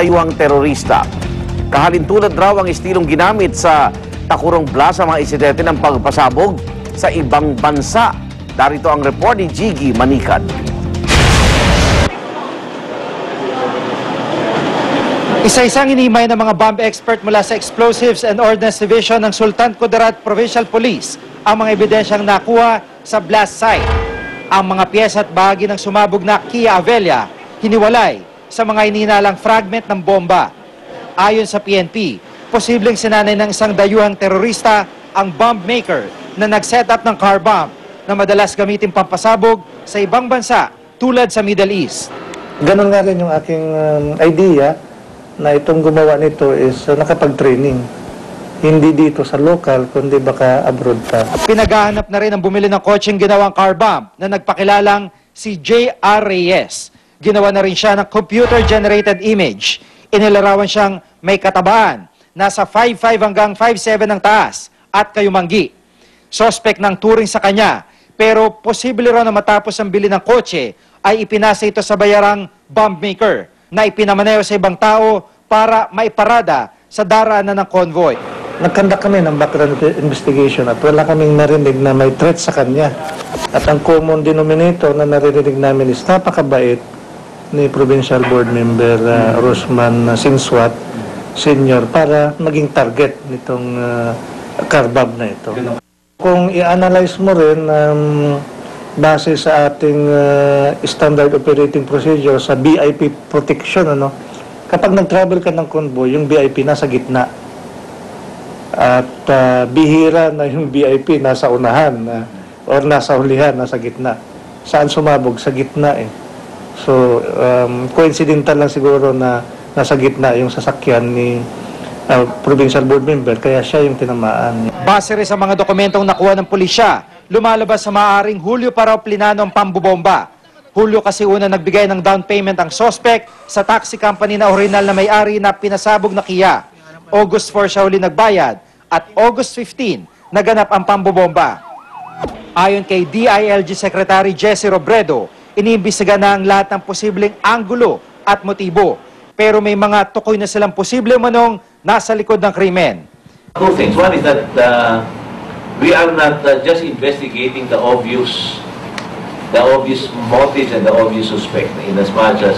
dayuhang terorista. Kahalintulad raw ang estilong ginamit sa Takurong Blas sa mga insidente ng pagpasabog sa ibang bansa. Darito ang report ni Jiggy Manikad. Isa-isang inihimay ng mga bomb expert mula sa Explosives and Ordnance Division ng Sultan Kudarat Provincial Police ang mga ebidensyang nakuha sa blast site. Ang mga piyesa at bahagi ng sumabog na Kia Avelia hiniwalay sa mga ininalang fragment ng bomba. Ayon sa PNP, posibleng sinanay ng isang dayuhang terorista ang bomb maker na nag-set up ng car bomb na madalas gamitin pampasabog sa ibang bansa tulad sa Middle East. Ganon nga rin yung aking idea na itong gumawa nito is nakapag-training. Hindi dito sa local, kundi baka abroad pa. Pinaghahanap na rin ang bumili ng kotseng ginawang car bomb na nagpakilalang si J.R. Reyes. Ginawa na rin siya ng computer-generated image. Inilarawan siyang may katabaan, nasa 5'5 hanggang 5'7 ang taas at kayumanggi. Suspect ng turing sa kanya, pero posible raw na matapos ang bili ng kotse ay ipinasa ito sa bayarang bomb maker na ipinamaneho sa ibang tao para maiparada sa daraanan ng convoy. Nagkandak kami ng background investigation at wala kaming narinig na may threat sa kanya. At ang common denominator na naririnig namin is napakabait ni Provincial Board Member Rosman Sinswat Senior para maging target nitong carbab na ito. Kung i-analyze mo rin base sa ating standard operating procedure sa BIP protection, kapag nag-travel ka ng convoy, yung BIP nasa gitna. At bihira na yung BIP nasa unahan or nasa hulihan, nasa gitna. Saan sumabog? Sa gitna eh. So, coincidental lang siguro na nasa gitna yung sasakyan ni Provincial Board Member, kaya siya yung tinamaan. Base rin sa mga dokumentong nakuha ng pulisya, lumalabas sa maaaring Hulyo pa raw plinano ang pambobomba. Hulyo kasi una nagbigay ng down payment ang suspect sa taxi company na original na may-ari na pinasabog na Kia. August 4 siya huli nagbayad at August 15 naganap ang pambobomba. Ayon kay DILG Secretary Jesse Robredo, iniimbestiga na ang lahat ng posibleng anggulo at motibo. Pero may mga tukoy na silang posible manong nasa likod ng krimen. Two things. One is that we are not just investigating the obvious motives and the obvious suspect. In as much as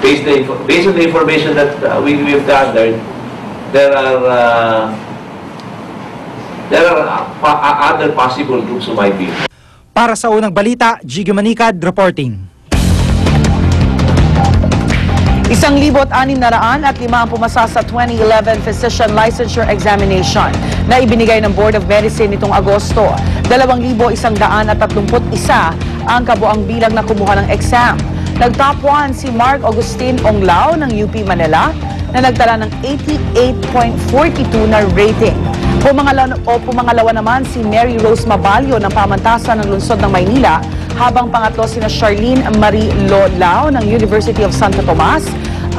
based on the information that we've gathered, there are other possible groups who might be. Para sa unang balita, Jiggy Manikad reporting. 1,605 ang pumasa sa 2011 Physician Licensure Examination na ibinigay ng Board of Medicine nitong Agosto. 2,131 ang kabuang bilang na kumuha ng exam. Nag-top 1 si Mark Agustin Onglao ng UP Manila na nagtala ng 88.42 na rating. Pumangalawa naman si Mary Rose Mabalyo ng pamantasan ng lungsod ng Maynila, habang pangatlo sina Charlene Marie Lolao ng University of Santo Tomas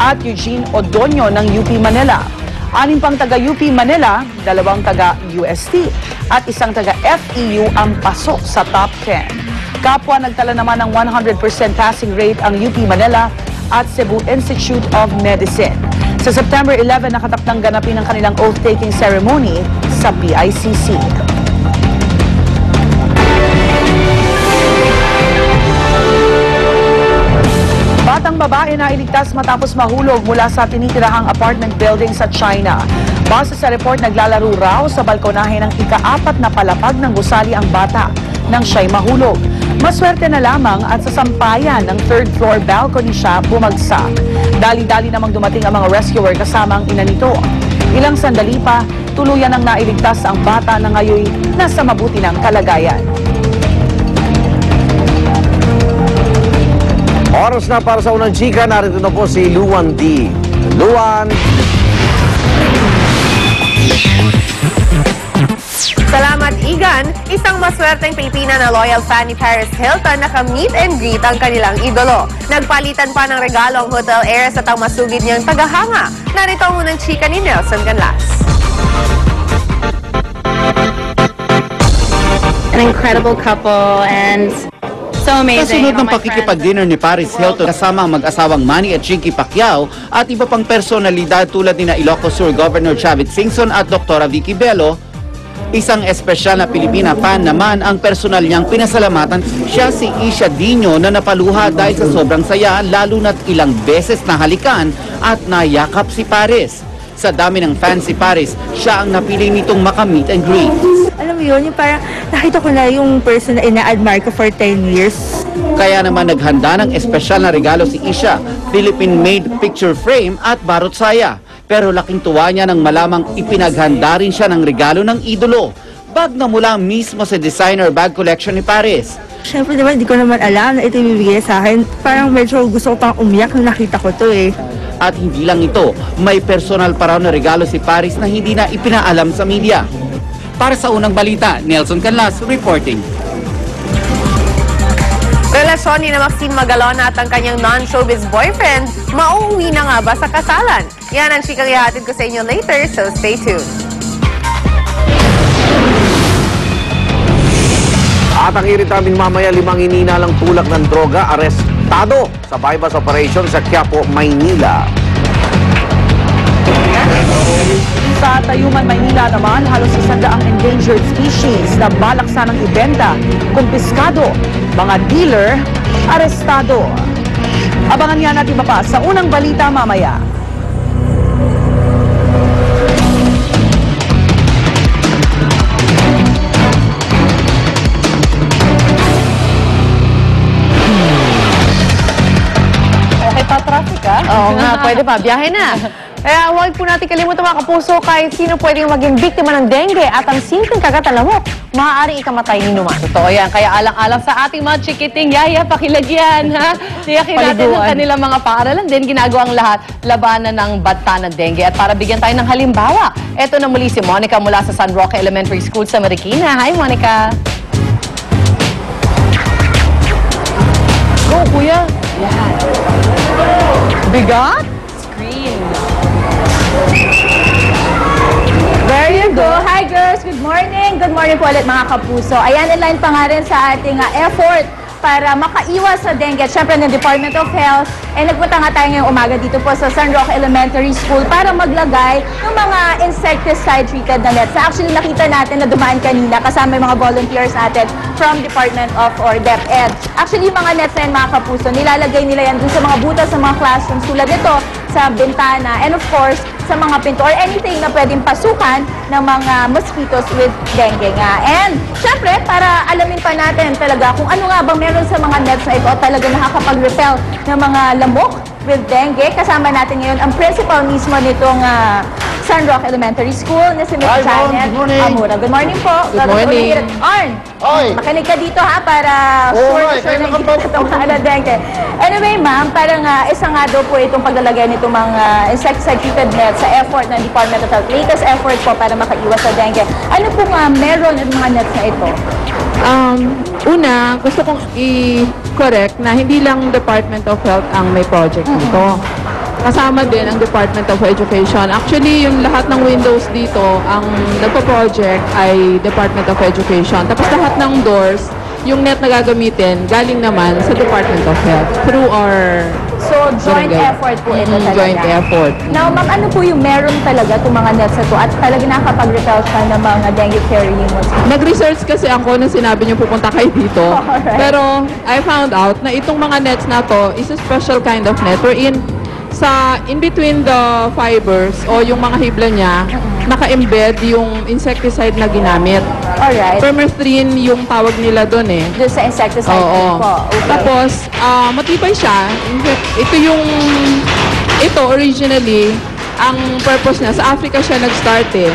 at Eugene Odonio ng UP Manila. 6 pang taga-UP Manila, 2 taga-UST at 1 taga-FEU ang pasok sa top 10. Kapwa nagtala naman ng 100% passing rate ang UP Manila at Cebu Institute of Medicine. Sa September 11, nakatakdang ganapin ang kanilang oath-taking ceremony sa PICC. Batang babae na iligtas matapos mahulog mula sa tinitirahang apartment building sa China. Base sa report, naglalaro raw sa balkonahe ng ika-4 na palapag ng gusali ang bata nang siya'y mahulog. Maswerte na lamang at sa sampayan ng 3rd floor balcony siya bumagsak. Dali-dali namang dumating ang mga rescuer kasama ang ina nito. Ilang sandali pa, tuluyan ang nailigtas ang bata na ngayon nasa mabuti ng kalagayan. Oras na para sa unang chika. Narito na po si Luan D. Luan! Salamat, Igan. Isang maswerteng Pilipina na loyal fan ni Paris Hilton naka-meet and greet ang kanilang idolo. Nagpalitan pa ng regalo ang hotel heiress at ang masugid niyang tagahanga. Narito ang unang chika ni Nelson Canlas. An incredible couple and So amazing. Kasunod ng Oh, my pakikipag-dinner ni Paris Hilton kasama ang mag-asawang Manny at Chinky Pacquiao at iba pang personalidad tulad ni Ilocos Sur Governor Chavit Singson at Dr. Vicky Bello, isang espesyal na Pilipina fan naman ang personal niyang pinasalamatan. Siya si Isha Dino na napaluha dahil sa sobrang saya lalo na't ilang beses nahalikan at nayakap si Paris. Sa dami ng fans si Paris, siya ang napili nitong maka-meet and greet. Alam mo yun, yung parang nakita ko na yung person na ina-admire ko for 10 years. Kaya naman naghanda ng espesyal na regalo si Isha, Philippine-made picture frame at barot saya. Pero laking tuwa niya nang malamang ipinaghanda rin siya ng regalo ng idolo. Bag na mula mismo sa designer bag collection ni Paris. Siyempre naman, hindi ko naman alam na ito ibibigay sa akin. Parang medyo gusto ko pang umiyak nung nakita ko to eh. At hindi lang ito, may personal pa raw na regalo si Paris na hindi na ipinaalam sa media. Para sa unang balita, Nelson Canlas reporting. Relasyon ni na Maxine Magalona at ang kanyang non-showbiz boyfriend, mauuwi na nga ba sa kasalan? Yan ang chikang ihatid ko sa inyo later, so stay tuned. At ang irit namin mamaya, 5 ininalang tulak ng droga, arestado sa bypass operation sa Quiapo, Maynila. Sa Tayuman, Maynila naman, halos 100 endangered species na balak sanang ibenta, kumpiskado, mga dealer, arestado. Abangan nga natin iba pa sa unang balita mamaya. Okay pa traffic, ha? Oo nga, pwede pa. Biyahe na. Kaya huwag po natin kalimutan mga kapuso, kahit sino pwedeng maging biktima ng dengue at ang simpleng kagatalamok, maaaring ikamatay ni naman. Totoo yan. Kaya alang-alang sa ating mga chikiting yaya, pakilagyan, ha? Tiyakin natin ang kanilang mga paaralan din. Ginagawang lahat labanan ng banta ng dengue. At para bigyan tayo ng halimbawa, eto na muli si Monica mula sa San Roque Elementary School sa Marikina. Hi, Monica. Go, kuya. Yan. Bigat? Screen. There you go. Hi girls, good morning. Good morning po ulit mga kapuso. Ayan, inline pa nga rin sa ating effort para makaiwas sa dengue at syempre ng Department of Health. Nagpunta nga tayo ngayong umaga dito po sa San Roque Elementary School para maglagay ng mga insecticide-treated na nets. Actually, nakita natin na dumaan kanina kasama yung mga volunteers natin from Department of or DepEd. Actually, yung mga nets na yan, mga kapuso, nilalagay nila yan dun sa mga butas sa mga classrooms tulad nito sa bintana and of course, sa mga pinto or anything na pwedeng pasukan ng mga mosquitoes with dengue nga. And syempre, para alamin pa natin talaga kung ano nga bang meron sa mga nets na ito at talaga nakakapag-repel ng mga lamok with dengue. Kasama natin ngayon ang principal mismo nitong San Roque Elementary School na si Ms. Janet Amura. Good morning po. Good morning. Arn, makinig ka dito ha para sure na hindi na itong dengue. Anyway, ma'am, parang isa nga daw po itong paglalagay nitong mga insecticide-treated nets sa effort ng Department of Health. Latest effort po para makaiwas sa dengue. Ano po meron ng mga nets na ito? Una, gusto kong i-correct na hindi lang Department of Health ang may project dito. Kasama din ang Department of Education. Actually, yung lahat ng windows dito, ang nagpo-project ay Department of Education. Tapos lahat ng doors, yung net na gagamitin, galing naman sa Department of Health through our So, joint effort po ito talaga. Joint effort. Now, ma'am, ano po yung meron talaga itong mga nets na to at talaga nakapag-repel siya ng mga dengue carrying mosquitoes? Nag-research kasi ako na sinabi niyo pupunta kayo dito. Alright. Pero I found out na itong mga nets na to is a special kind of net wherein in between the fibers o yung mga hibla niya, naka-embed yung insecticide na ginamit. Alright. Permethrin yung tawag nila doon eh. Doon sa insecticide po. Okay. Tapos, matibay siya. Ito originally, ang purpose niya, sa Africa siya nag-start eh.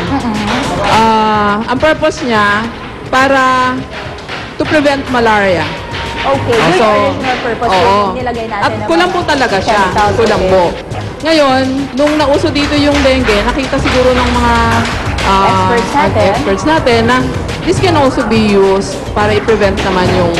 Ang purpose niya, para to prevent malaria. Okay, yun yung original purpose yung nilagay natin. At kulang po talaga siya. Kulang po. Ngayon, nung nauso dito yung dengue, nakita siguro ng mga experts natin na this can also be used para i-prevent naman yung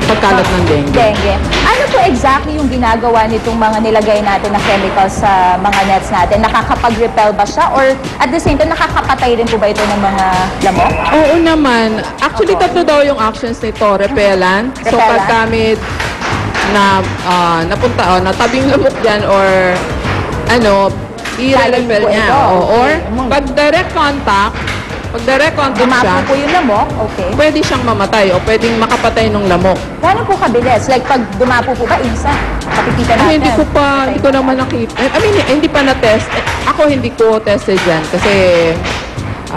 pagkalat ng dengue. Dengue. Ano po exactly yung ginagawa nitong mga nilagay natin na chemicals sa mga nets natin? Nakakapag-repel ba siya? Or at the same time, nakakapatay rin po ba ito ng mga lamok? Oo naman. Actually, tatlo daw yung actions nito. Repellent. So, Repellent. pag kami napunta, natabing lamok dyan or i-repel po niya. ito. Or pag direct contact siya, Dumapo po yung lamok? Okay. pwede siyang mamatay o pwedeng makapatay ng lamok. Gano'n po kabilis? Like pag dumapo po ba, instant? Kapipita natin. Hindi ko naman nakita. I mean, hindi pa na-test. Ako hindi ko tested yan kasi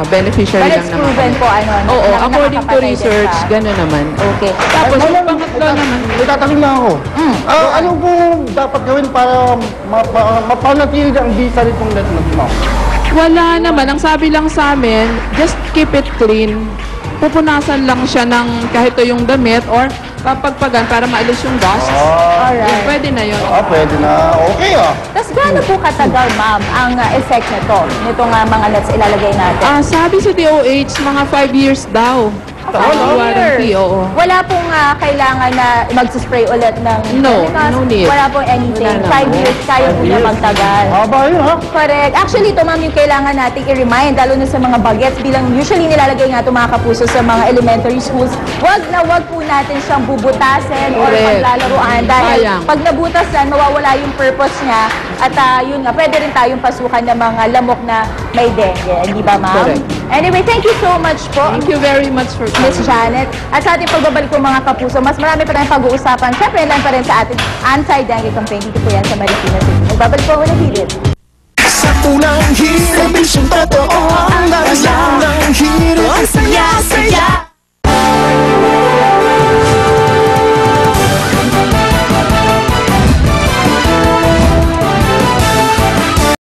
beneficiary But lang it's naman. proven po, Oo, according to nakakapatay din research, siya. gano'n naman. Okay. Tapos yung pangatlo naman, May tatanong lang ako. Ano po dapat gawin para mapanatili ang visa nitong net na tumawag? wala naman. Ang sabi lang sa amin, just keep it clean. Pupunasan lang siya ng kahit ito yung damit or papagpagan para maalis yung dust. Alright. Pwede na yun. Pwede na. Okay Tapos gaano po katagal, ma'am, ang effect nito? Nitong mga nets ilalagay natin? Sabi sa DOH, mga 5 years daw. Warranty, oo. Wala pong kailangan na mag-spray ulit ng No, chemicals? no need. Wala pong anything. Wala 5 na. years, kaya po na magtagal. Haba yun, ha? Correct. Actually, ito ma'am yung kailangan nating i-remind, lalo na sa mga bagets, bilang usually nilalagay nga ito mga kapuso sa mga elementary schools. Wag po natin siyang bubutasin or Correct. paglalaruan dahil Sayang. pag nabutas yan, mawawala yung purpose niya at yun nga, pwede rin tayong pasukan ng mga lamok na may dengue. Hindi ba ma'am? Correct. Anyway, thank you so much po. Thank you very much for Miss Janet. At sa ating pagbabalik po mga kapuso, mas marami pa tayong pag-uusapan. Siyempre, lang pa rin sa ating anti-dengue campaign. Dito po yan sa Marikina City. Magbabalik po ako ng hilit. Sa unang hirit, totoo ang